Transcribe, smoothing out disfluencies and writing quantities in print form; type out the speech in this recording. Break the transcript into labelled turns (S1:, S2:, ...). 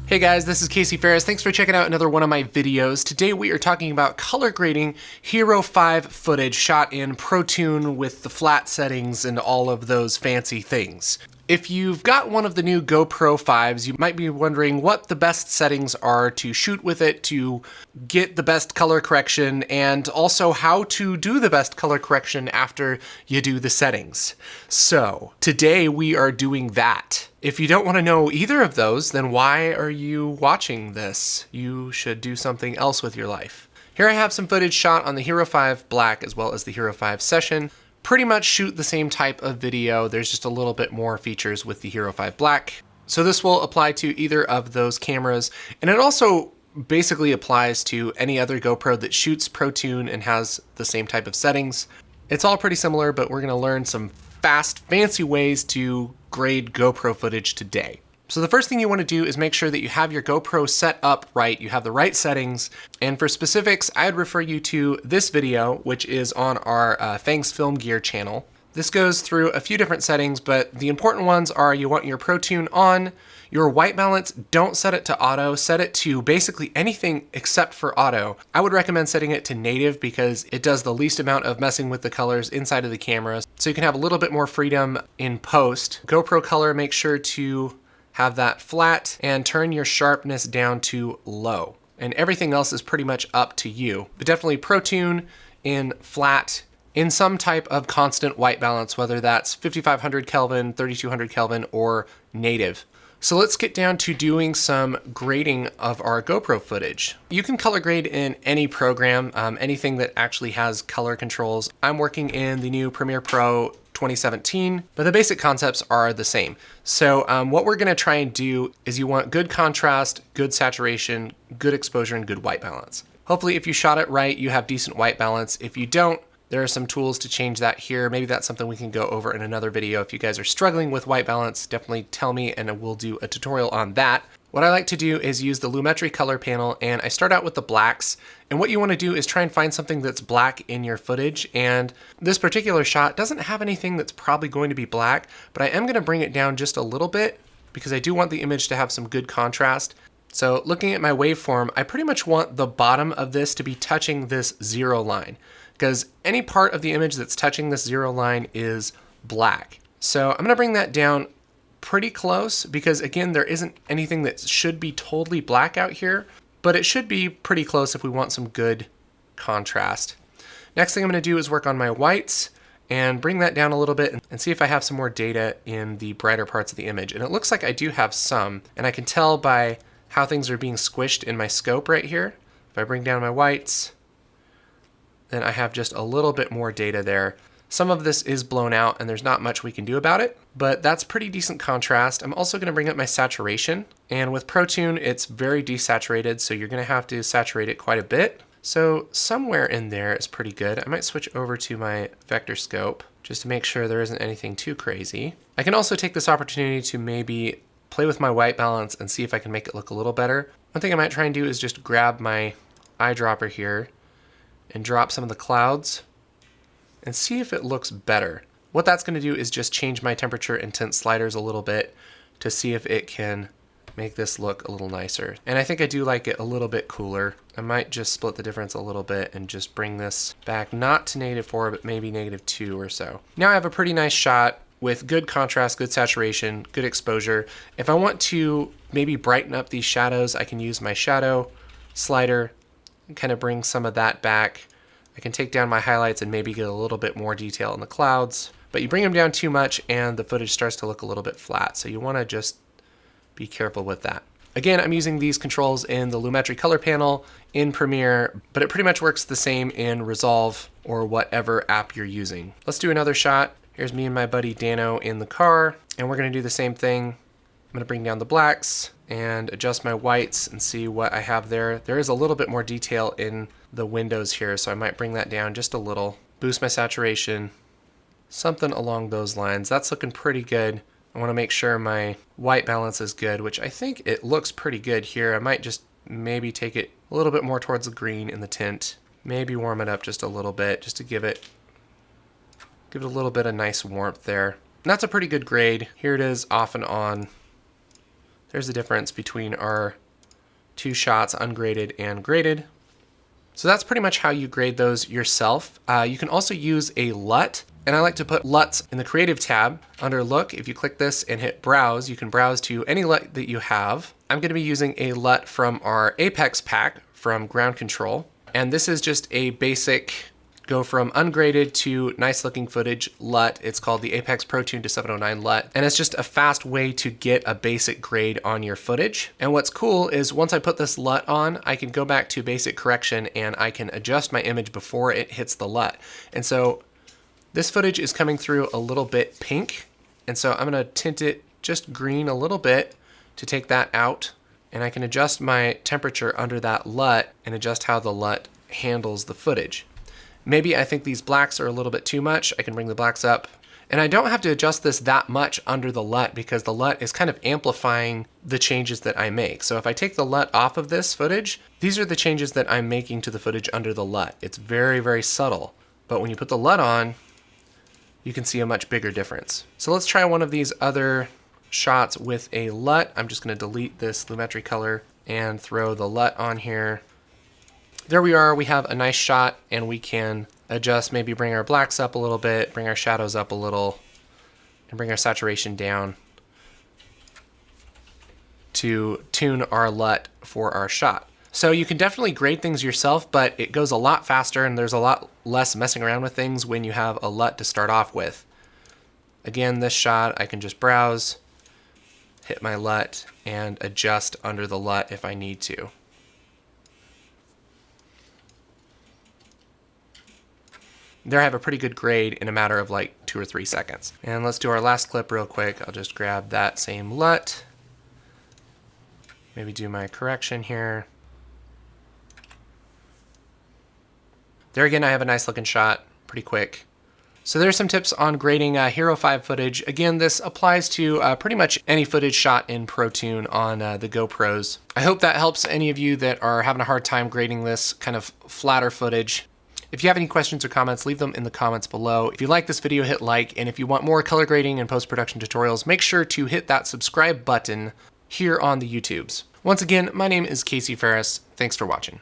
S1: Hey guys, this is Casey Ferris. Thanks for checking out another one of my videos. Today we are talking about color grading Hero 5 footage shot in Protune with the flat settings and all of those fancy things. If you've got one of the new GoPro 5s, you might be wondering what the best settings are to shoot with it to get the best color correction, and also how to do the best color correction after you do the settings. So today we are doing that. If you don't want to know either of those, then why are you watching this? You should do something else with your life. Here I have some footage shot on the Hero 5 Black as well as the Hero 5 Session. Pretty much shoot the same type of video. There's just a little bit more features with the Hero 5 Black. So this will apply to either of those cameras. And it also basically applies to any other GoPro that shoots Protune and has the same type of settings. It's all pretty similar, but we're gonna learn some fast, fancy ways to grade GoPro footage today. So the first thing you want to do is make sure that you have your GoPro set up right, you have the right settings, and for specifics, I'd refer you to this video, which is on our Fangs Film Gear channel. This goes through a few different settings, but the important ones are you want your Protune on, your white balance, don't set it to auto, set it to basically anything except for auto. I would recommend setting it to native because it does the least amount of messing with the colors inside of the camera, so you can have a little bit more freedom in post. GoPro color, make sure to have that flat and turn your sharpness down to low. And everything else is pretty much up to you. But definitely Protune in flat, in some type of constant white balance, whether that's 5500 Kelvin, 3200 Kelvin, or native. So let's get down to doing some grading of our GoPro footage. You can color grade in any program, anything that actually has color controls. I'm working in the new Premiere Pro 2017, but the basic concepts are the same. So what we're gonna try and do is you want good contrast, good saturation, good exposure, and good white balance. Hopefully if you shot it right, you have decent white balance. If you don't, there are some tools to change that here. Maybe that's something we can go over in another video. If you guys are struggling with white balance, definitely tell me and we'll do a tutorial on that. What I like to do is use the Lumetri color panel, and I start out with the blacks. And what you want to do is try and find something that's black in your footage. And this particular shot doesn't have anything that's probably going to be black, but I am going to bring it down just a little bit because I do want the image to have some good contrast. So looking at my waveform, I pretty much want the bottom of this to be touching this zero line, because any part of the image that's touching this zero line is black. So I'm gonna bring that down pretty close because again, there isn't anything that should be totally black out here, but it should be pretty close if we want some good contrast. Next thing I'm gonna do is work on my whites and bring that down a little bit and see if I have some more data in the brighter parts of the image. And it looks like I do have some, and I can tell by how things are being squished in my scope right here. If I bring down my whites, then I have just a little bit more data there. Some of this is blown out and there's not much we can do about it, but that's pretty decent contrast. I'm also gonna bring up my saturation, and with Protune, it's very desaturated, so you're gonna have to saturate it quite a bit. So somewhere in there is pretty good. I might switch over to my vector scope just to make sure there isn't anything too crazy. I can also take this opportunity to maybe play with my white balance and see if I can make it look a little better. One thing I might try and do is just grab my eyedropper here and drop some of the clouds and see if it looks better. What that's gonna do is just change my temperature and tint sliders a little bit to see if it can make this look a little nicer. And I think I do like it a little bit cooler. I might just split the difference a little bit and just bring this back, not to -4, but maybe -2 or so. Now I have a pretty nice shot with good contrast, good saturation, good exposure. If I want to maybe brighten up these shadows, I can use my shadow slider and kind of bring some of that back. I can take down my highlights and maybe get a little bit more detail in the clouds, but you bring them down too much and the footage starts to look a little bit flat. So you want to just be careful with that. Again, I'm using these controls in the Lumetri color panel in Premiere, but it pretty much works the same in Resolve or whatever app you're using. Let's do another shot. Here's me and my buddy Dano in the car, and we're gonna do the same thing. I'm gonna bring down the blacks and adjust my whites and see what I have there. There is a little bit more detail in the windows here, so I might bring that down just a little. Boost my saturation, something along those lines. That's looking pretty good. I wanna make sure my white balance is good, which I think it looks pretty good here. I might just maybe take it a little bit more towards the green in the tint. Maybe warm it up just a little bit, just to give it a little bit of nice warmth there. And that's a pretty good grade. Here it is off and on. There's the difference between our two shots, ungraded and graded. So that's pretty much how you grade those yourself. You can also use a LUT, and I like to put LUTs in the Creative tab under Look. If you click this and hit Browse, you can browse to any LUT that you have. I'm going to be using a LUT from our Apex pack from Ground Control, and this is just a basic go from ungraded to nice looking footage LUT. It's called the Apex Protune to 709 LUT, and it's just a fast way to get a basic grade on your footage. And what's cool is once I put this LUT on, I can go back to basic correction and I can adjust my image before it hits the LUT. And so this footage is coming through a little bit pink, and so I'm gonna tint it just green a little bit to take that out, and I can adjust my temperature under that LUT and adjust how the LUT handles the footage. Maybe I think these blacks are a little bit too much. I can bring the blacks up. And I don't have to adjust this that much under the LUT because the LUT is kind of amplifying the changes that I make. So if I take the LUT off of this footage, these are the changes that I'm making to the footage under the LUT. It's very, very subtle. But when you put the LUT on, you can see a much bigger difference. So let's try one of these other shots with a LUT. I'm just gonna delete this Lumetri color and throw the LUT on here. There we are, we have a nice shot, and we can adjust, maybe bring our blacks up a little bit, bring our shadows up a little, and bring our saturation down to tune our LUT for our shot. So you can definitely grade things yourself, but it goes a lot faster and there's a lot less messing around with things when you have a LUT to start off with. Again, this shot, I can just browse, hit my LUT, and adjust under the LUT if I need to. There I have a pretty good grade in a matter of like 2 or 3 seconds. And let's do our last clip real quick. I'll just grab that same LUT, maybe do my correction here. There again, I have a nice looking shot, pretty quick. So there's some tips on grading Hero 5 footage. Again, this applies to pretty much any footage shot in Protune on the GoPros. I hope that helps any of you that are having a hard time grading this kind of flatter footage. If you have any questions or comments, leave them in the comments below. If you like this video, hit like, and if you want more color grading and post-production tutorials, make sure to hit that subscribe button here on the YouTubes. Once again, my name is Casey Ferris. Thanks for watching.